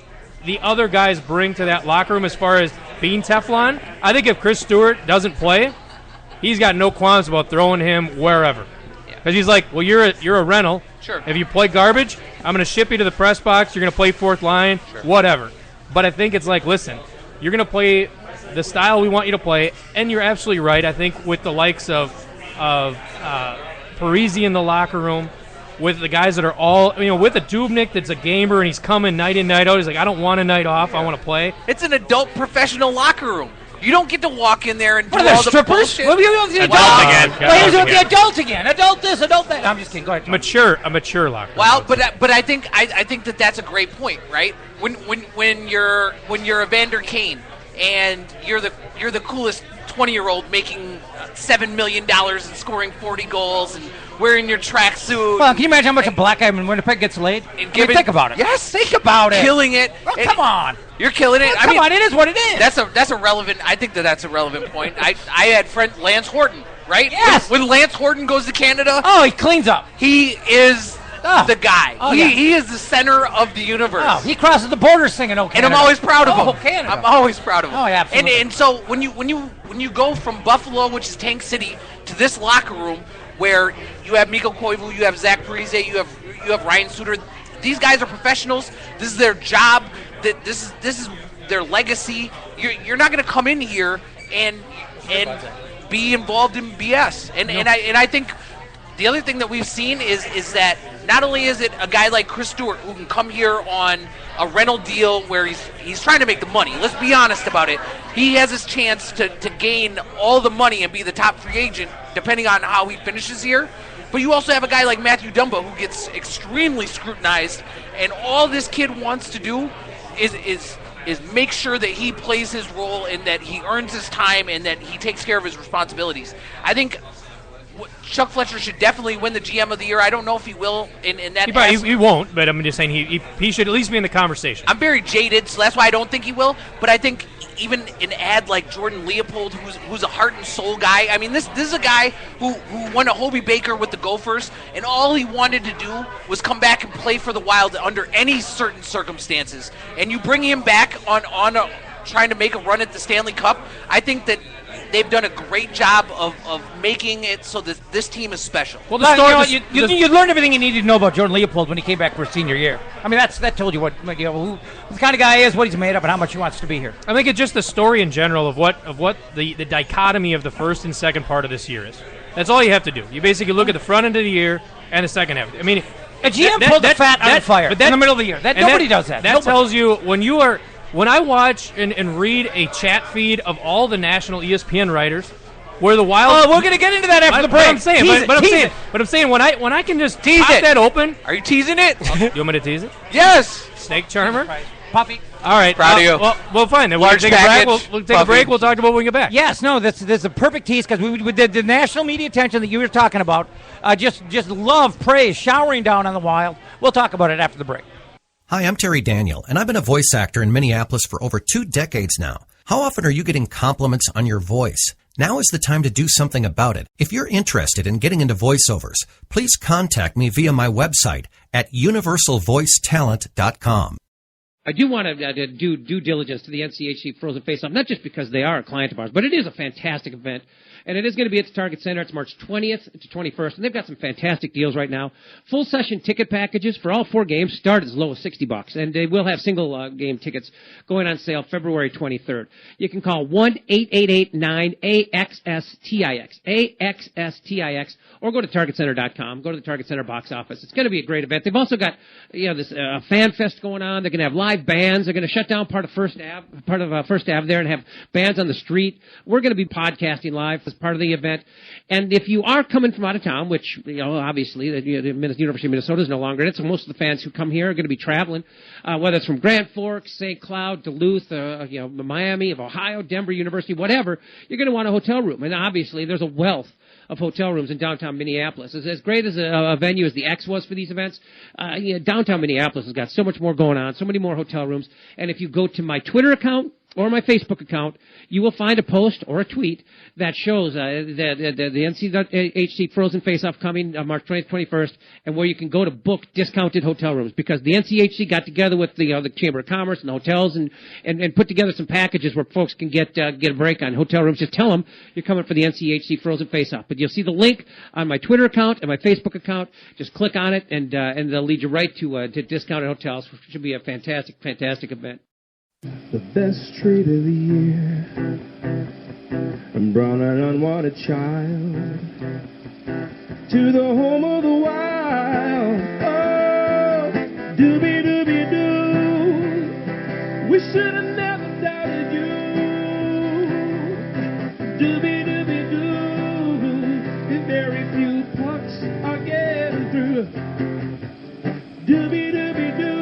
the other guys bring to that locker room as far as being Teflon. I think if Chris Stewart doesn't play, he's got no qualms about throwing him wherever. Because he's like, well, you're a rental. Sure. If you play garbage, I'm going to ship you to the press box. You're going to play fourth line, whatever. But I think it's like, listen, you're going to play the style we want you to play, and you're absolutely right. I think with the likes of Parisi in the locker room, with the guys that are all, with a Dubnik that's a gamer and he's coming night in, night out. He's like, I don't want a night off. I want to play. It's an adult professional locker room. You don't get to walk in there and do What are all they, the strippers? bullshit. What are you the Adult again. Well, here's with the adult again. Adult this, adult that. No, I'm just kidding. Go ahead. A mature locker room. Well, but I think that's a great point, right? When you're Evander Kane and you're the coolest 20-year-old making $7 million and scoring 40 goals and wearing your tracksuit. Well, can you imagine how much a black guy in Winnipeg gets laid? Think about it. Yes, think about it. Killing it. Well, come on. You're killing it. Well, come on, it is what it is. That's a relevant. I think that's a relevant point. I had friend Lance Horton, right? Yes. When Lance Horton goes to Canada, he cleans up. He is the guy. Oh, he is the center of the universe. Oh, he crosses the border singing "Oh, Canada." And I'm always proud of him. Oh, Canada. I'm always proud of him. Oh, yeah, absolutely. And so when you go from Buffalo, which is Tank City, to this locker room where you have Mikko Koivu, you have Zach Parise, you have Ryan Suter. These guys are professionals. This is their job. This is their legacy. You're not going to come in here and be involved in BS. And I think the other thing that we've seen is that not only is it a guy like Chris Stewart who can come here on a rental deal where he's trying to make the money. Let's be honest about it. He has his chance to gain all the money and be the top free agent depending on how he finishes here. But you also have a guy like Matthew Dumba who gets extremely scrutinized, and all this kid wants to do is make sure that he plays his role and that he earns his time and that he takes care of his responsibilities. I think Chuck Fletcher should definitely win the GM of the year. I don't know if he will in that. He won't, but I'm just saying he should at least be in the conversation. I'm very jaded, so that's why I don't think he will. But I think even an ad like Jordan Leopold, who's a heart and soul guy. I mean, this is a guy who won a Hobie Baker with the Gophers, and all he wanted to do was come back and play for the Wild under any certain circumstances. And you bring him back on trying to make a run at the Stanley Cup. I think that they've done a great job of making it so that this team is special. Well, you learned everything you needed to know about Jordan Leopold when he came back for his senior year. I mean, that told you who the kind of guy he is, what he's made of, and how much he wants to be here. I think it's just the story in general of what the dichotomy of the first and second part of this year is. That's all you have to do. You basically look at the front end of the year and the second half. I mean, a GM pulled the fat out of fire in the middle of the year. Nobody does that. That tells you when I watch and read a chat feed of all the national ESPN writers, where the Wild. Oh, we're gonna get into that after the break. I'm saying when I can just tease pop that open. Are you teasing it? You want me to tease it? Yes. Snake charmer. Puppy. All right. Proud of you. Well, fine. Then Large we'll take package, a break. We'll take a break. We'll talk about when we get back. Yes. No. That's a perfect tease because we did the national media attention that you were talking about. Just love, praise, showering down on the Wild. We'll talk about it after the break. Hi, I'm Terry Daniel, and I've been a voice actor in Minneapolis for over 2 decades now. How often are you getting compliments on your voice? Now is the time to do something about it. If you're interested in getting into voiceovers, please contact me via my website at universalvoicetalent.com. I do want to do due diligence to the NCHC Frozen Face-Off, not just because they are a client of ours, but it is a fantastic event. And it is going to be at the Target Center. It's March 20th to 21st, and they've got some fantastic deals right now. Full session ticket packages for all 4 games start as low as $60, and they will have single game tickets going on sale February 23rd. You can call 1-888-9-AXSTIX, AXSTIX, or go to TargetCenter.com. Go to the Target Center box office. It's going to be a great event. They've also got this fan fest going on. They're going to have live bands. They're going to shut down part of First Ave there and have bands on the street. We're going to be podcasting live as part of the event. And if you are coming from out of town, which, obviously, the University of Minnesota is no longer in it, so most of the fans who come here are going to be traveling, whether it's from Grand Forks, St. Cloud, Duluth, Miami, of Ohio, Denver University, whatever, you're going to want a hotel room. And obviously, there's a wealth of hotel rooms in downtown Minneapolis. As great as a venue as the X was for these events, downtown Minneapolis has got so much more going on, so many more hotel rooms. And if you go to my Twitter account, or my Facebook account, you will find a post or a tweet that shows the NCHC Frozen Face-Off coming March 20th, 21st, and where you can go to book discounted hotel rooms, because the NCHC got together with the Chamber of Commerce and the hotels and put together some packages where folks can get a break on hotel rooms. Just tell them you're coming for the NCHC Frozen Face-Off. But you'll see the link on my Twitter account and my Facebook account. Just click on it, and they'll lead you right to discounted hotels, which should be a fantastic, fantastic event. The best treat of the year, and brought an unwanted child to the home of the wild. Oh, doobie doobie doo, we should have never doubted you. Doobie doobie doo, very few punks are getting through. Doobie doobie doo.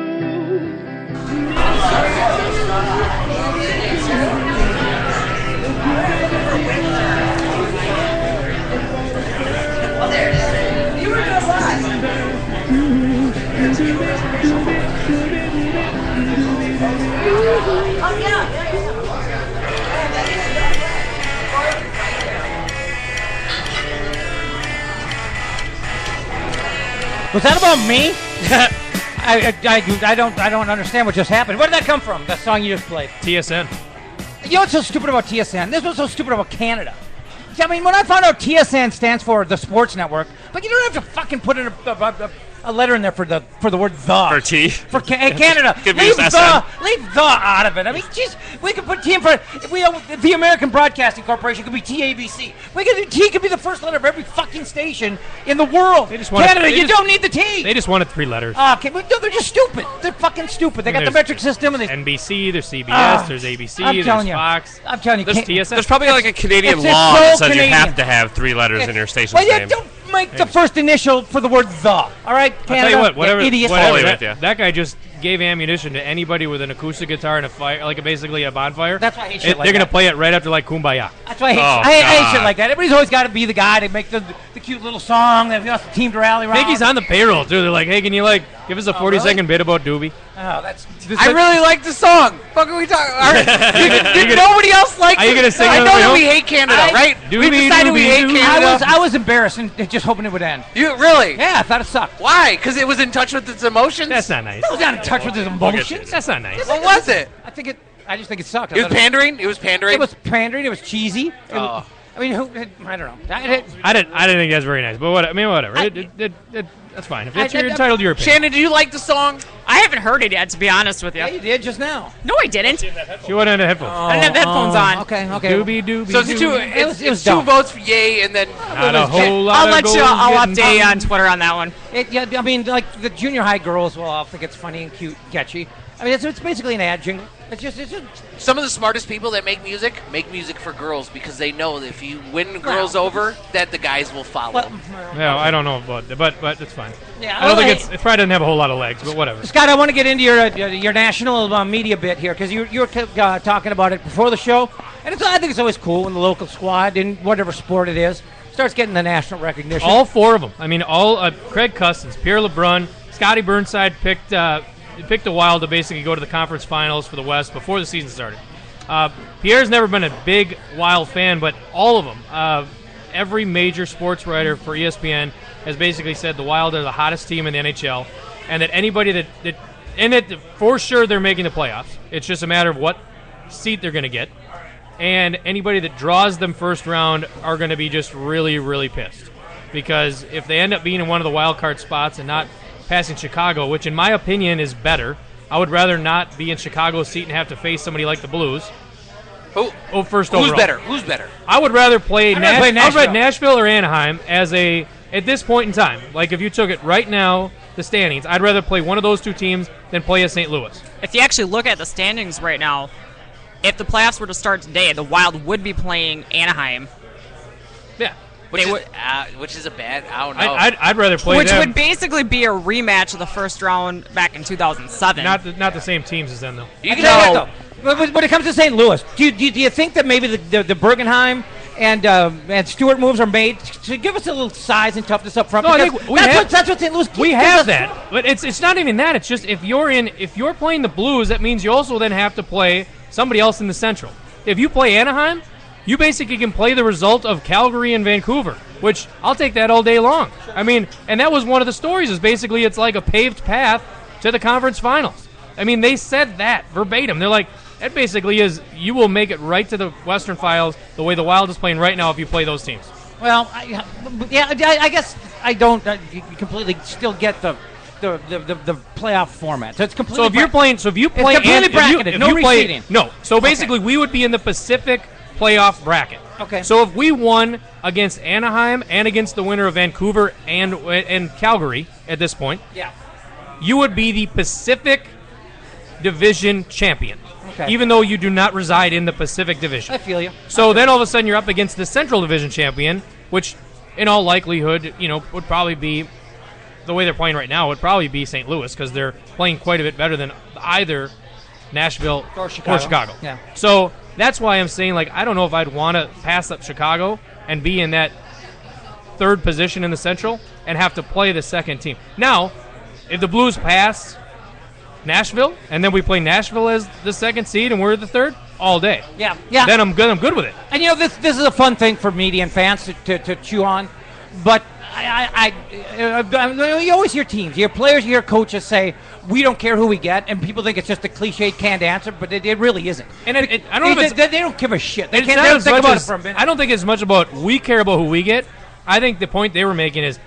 Was that about me? I don't understand what just happened. Where did that come from? That song you just played? TSN. You know what's so stupid about TSN? This was so stupid about Canada. I mean, when I found out TSN stands for the Sports Network, but you don't have to fucking put in a letter in there for the word the. For T. For Canada. Leave leave the out of it. I mean, jeez, we could put T in front. The American Broadcasting Corporation could be TABC. T could be the first letter of every fucking station in the world. Canada, you don't need the T. They just wanted 3 letters. Okay, no, they're just stupid. They're fucking stupid. They got the metric system. And they NBC, there's CBS, there's ABC, there's Fox. I'm telling you. There's TSN. There's probably like a Canadian law that says you have to have 3 letters in your station's name. Don't make the first initial for the word the. All right, Canada, I'll tell you what, whatever, idiots. That guy just gave ammunition to anybody with an acoustic guitar and a fire, like basically a bonfire. That's why I hate shit like They're that. going to play it right after like Kumbaya. That's why I hate shit like that. Everybody's always got to be the guy to make the cute little song that the team to rally around. I think he's on the payroll too. They're like, hey, can you give us a 40-second bit about Doobie? Oh, that's. I really like the song. Fuck are we talking? Did nobody else like it? Are you going to sing it? I know that we hate Canada, right? We decided we hate Canada. I was embarrassed and just hoping it would end. You really? Yeah, I thought it sucked. Why? Because it was in touch with its emotions? That's not nice. It was not in touch with its emotions. That's not nice. What was it? I just think it sucked. It was pandering? It was pandering? It was pandering. It was cheesy. I mean, I don't know. I didn't think that's very nice, but whatever. That's fine. If you're entitled to your opinion. Shannon, do you like the song? I haven't heard it yet, to be honest with you. Yeah, you did just now. No, I didn't. She went into headphones. I didn't have the headphones on. Okay. Doobie. So it's 2 votes for yay, and then not a whole lot. I'll update you on Twitter on that one. I mean, like the junior high girls will all think it's funny and cute, and catchy. I mean, it's basically an ad jingle. It's just some of the smartest people that make music for girls because they know that if you win girls over, that the guys will follow. Yeah, I don't know about that, but it's fine. Yeah, I don't think it probably doesn't have a whole lot of legs, but whatever. Scott, I want to get into your national media bit here because you were talking about it before the show, and I think it's always cool when the local squad in whatever sport it is starts getting the national recognition. All 4 of them. I mean, Craig Custance, Pierre LeBrun, Scotty Burnside picked the Wild to basically go to the conference finals for the West before the season started. Pierre's never been a big Wild fan, but all of them, every major sports writer for ESPN has basically said the Wild are the hottest team in the NHL, and that anybody that for sure they're making the playoffs. It's just a matter of what seat they're going to get, and anybody that draws them first round are going to be just really, really pissed, because if they end up being in one of the wild card spots and not passing Chicago, which in my opinion is better. I would rather not be in Chicago's seat and have to face somebody like the Blues. First overall. Who's better? I would rather play Nashville or Anaheim at this point in time. Like if you took it right now, the standings, I'd rather play one of those 2 teams than play at St. Louis. If you actually look at the standings right now, if the playoffs were to start today, the Wild would be playing Anaheim. Yeah. Which is a bad. I don't know. I'd rather play which them. Would basically be a rematch of the first round back in 2007. Not the same teams as them though. But when it comes to St. Louis, do you think that maybe the Bergenheim and Stewart moves are made to give us a little size and toughness up front? No, that's what St. Louis. We have that, but it's not even that. It's just if you're playing the Blues, that means you also then have to play somebody else in the Central. If you play Anaheim, you basically can play the result of Calgary and Vancouver, which I'll take that all day long. I mean, and that was one of the stories, is basically it's like a paved path to the conference finals. I mean, they said that verbatim. They're like, that basically is, you will make it right to the Western Finals the way the Wild is playing right now if you play those teams. Well, I guess I don't completely still get the playoff format. So it's completely. So if you play, it's completely bracketed. No reseeding. No. So basically, we would be in the Pacific playoff bracket. Okay. So if we won against Anaheim and against the winner of Vancouver and Calgary at this point, yeah, you would be the Pacific Division champion. Okay. Even though you do not reside in the Pacific Division. I feel you. So then all of a sudden you're up against the Central Division champion, which in all likelihood, would probably be, the way they're playing right now, would probably be St. Louis, because they're playing quite a bit better than either Nashville or Chicago. Yeah. So that's why I'm saying, I don't know if I'd want to pass up Chicago and be in that third position in the Central and have to play the second team. Now, if the Blues pass Nashville, and then we play Nashville as the second seed, and we're the third all day. Yeah. Then I'm good with it. And this is a fun thing for media and fans to chew on, but you always hear teams, you hear players, you hear coaches say, we don't care who we get, and people think it's just a cliched canned answer, but it really isn't. And I don't know if they don't give a shit. They don't think about it for a minute. I don't think it's much about we care about who we get. I think the point they were making is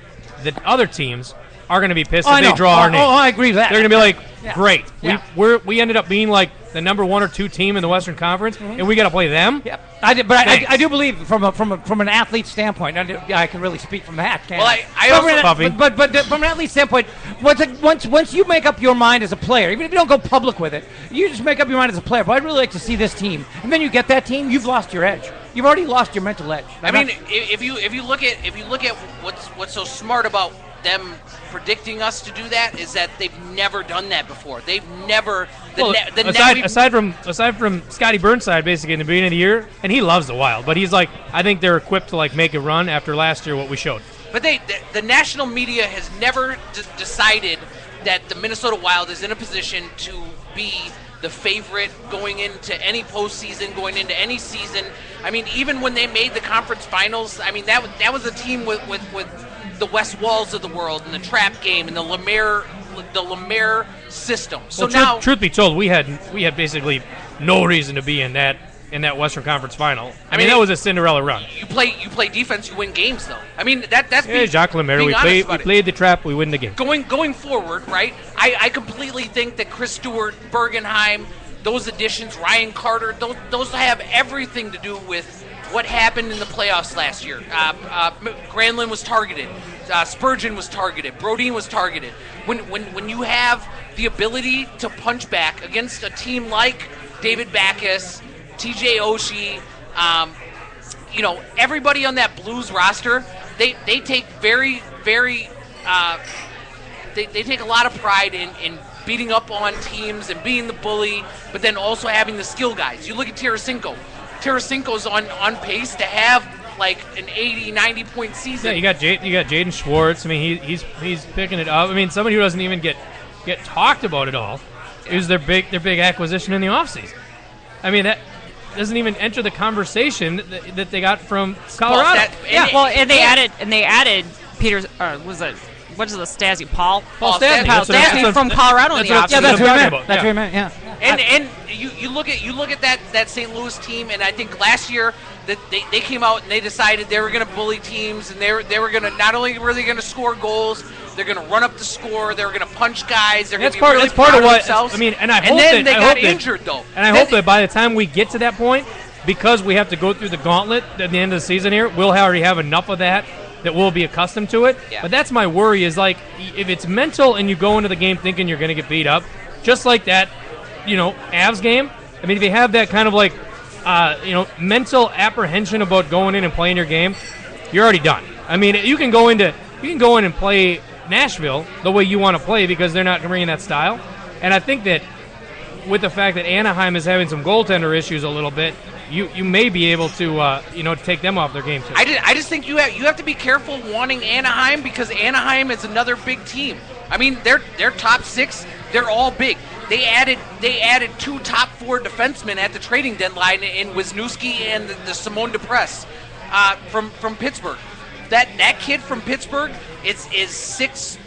that other teams are going to be pissed if they draw our name. Oh, I agree with that. They're going to be like, yeah. Great. Yeah. We ended up being like the number 1 or 2 team in the Western Conference, and we got to play them. Yep. I do believe from an athlete standpoint, I can really speak from that. Well, I also, but from an athlete standpoint, once you make up your mind as a player, even if you don't go public with it, you just make up your mind as a player. But I'd really like to see this team, and then you get that team, you've lost your edge. You've already lost your mental edge. I mean, if you look at what's so smart about them predicting us to do that is that they've never done that before. They've never. Aside from Scotty Burnside, basically in the beginning of the year, and he loves the Wild, but he's like, I think they're equipped to make a run after last year what we showed. But the national media has never decided that the Minnesota Wild is in a position to be the favorite going into any postseason, going into any season. I mean, even when they made the conference finals, I mean that was a team with the West Walls of the world and the Trap Game and the Lemaire system. So now, truth be told, we had basically no reason to be in that Western Conference final. I mean that was a Cinderella run. You play defense, you win games though. I mean that's Jacques Lemaire. We played the trap, we win the game. Going forward, right? I completely think that Chris Stewart, Bergenheim, those additions, Ryan Carter, those have everything to do with what happened in the playoffs last year. Granlund was targeted. Spurgeon was targeted. Brodin was targeted. When you have the ability to punch back against a team like David Backes, TJ Oshie, everybody on that Blues roster, they take very, very they take a lot of pride in beating up on teams and being the bully, but then also having the skill guys. You look at Tarasenko. Tarasenko's on pace to have an 80, 90-point season. Yeah, you got Jaden Schwartz. I mean, he's picking it up. I mean, somebody who doesn't even get talked about at all is their big acquisition in the offseason. I mean, that doesn't even enter the conversation that they got from Colorado. And they added Peter's what is the Stastny? Paul Stastny from Colorado in the offseason. Yeah, that's what I meant. Yeah. And you look at that St. Louis team, and I think last year that they came out and they decided they were going to bully teams, and they were going to not only were they going to score goals, they're going to run up the score, they're going to punch guys, they're going to be really proud of themselves. I mean, and then they got injured though. And I hope that by the time we get to that point, because we have to go through the gauntlet at the end of the season here, we'll already have enough of that we'll be accustomed to it. Yeah. But that's my worry is if it's mental and you go into the game thinking you're going to get beat up, just like that, Avs game. I mean, if you have that kind of mental apprehension about going in and playing your game, you're already done. I mean, you can go in and play Nashville the way you want to play because they're not bringing that style. And I think that with the fact that Anaheim is having some goaltender issues a little bit, you may be able to take them off their game too. I just think you have to be careful wanting Anaheim because Anaheim is another big team. I mean, their top 6, they're all big. they added 2 top 4 defensemen at the trading deadline in Wisniewski and the Simone DePress from Pittsburgh. That kid from Pittsburgh is 6'4",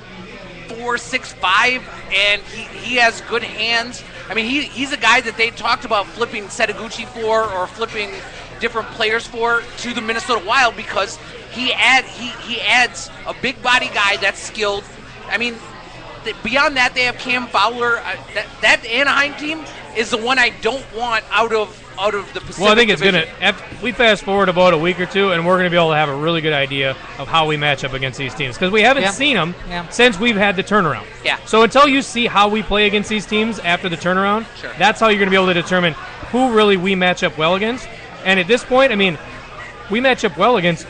6'5", and he has good hands. I mean, he's a guy that they talked about flipping Setaguchi for or flipping different players for to the Minnesota Wild because he adds a big body guy that's skilled. I mean, beyond that, they have Cam Fowler. That Anaheim team is the one I don't want out of the Pacific. Well, I think it's Division. we fast forward about a week or two, and we're going to be able to have a really good idea of how we match up against these teams because we haven't seen them since we've had the turnaround. Yeah. So until you see how we play against these teams after the turnaround, that's how you're going to be able to determine who really we match up well against. And at this point, I mean, we match up well against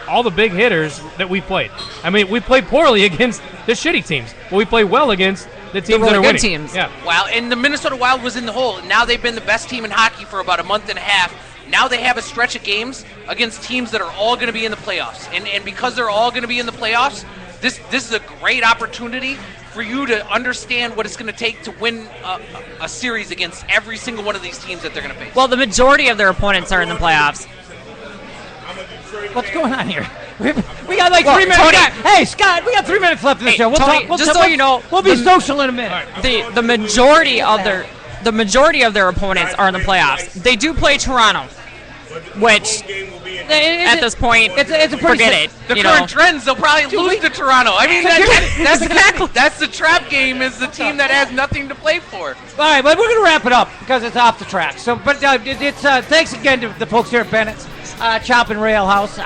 all the big hitters that we played. I mean, we played poorly against the shitty teams, but we play well against the teams that are winning. Teams. Yeah. Wow, and the Minnesota Wild was in the hole. Now they've been the best team in hockey for about a month and a half. Now they have a stretch of games against teams that are all going to be in the playoffs. And because they're all going to be in the playoffs, this is a great opportunity for you to understand what it's going to take to win a series against every single one of these teams that they're going to face. Well, the majority of their opponents are in the playoffs. What's going on here? We got like 3 minutes. Tony, hey, Scott, we got 3 minutes left in the show. We'll Tony, talk. just so you know, we'll be social in a minute. The majority of their opponents are in the playoffs. They do play Toronto, which at this point, it's a forget it. The current trends, they'll probably lose to Toronto. I mean, that's the trap game. Is the team that has nothing to play for. All right, but we're going to wrap it up because it's off the track. So, but it's thanks again to the folks here at Bennett's Chop and Rail House.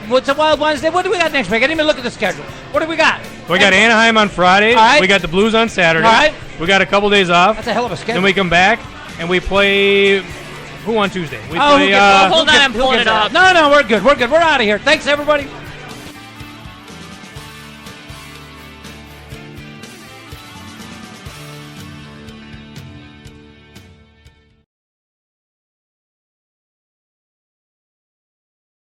What's a Wild Wednesday? What do we got next week? I didn't even look at the schedule. What do we got? We got Anaheim on Friday. All right. We got the Blues on Saturday. All right. We got a couple days off. That's a hell of a schedule. Then we come back and we play. Who on Tuesday? We play. Hold on, I'm pulling it up. No, we're good. We're out of here. Thanks, everybody.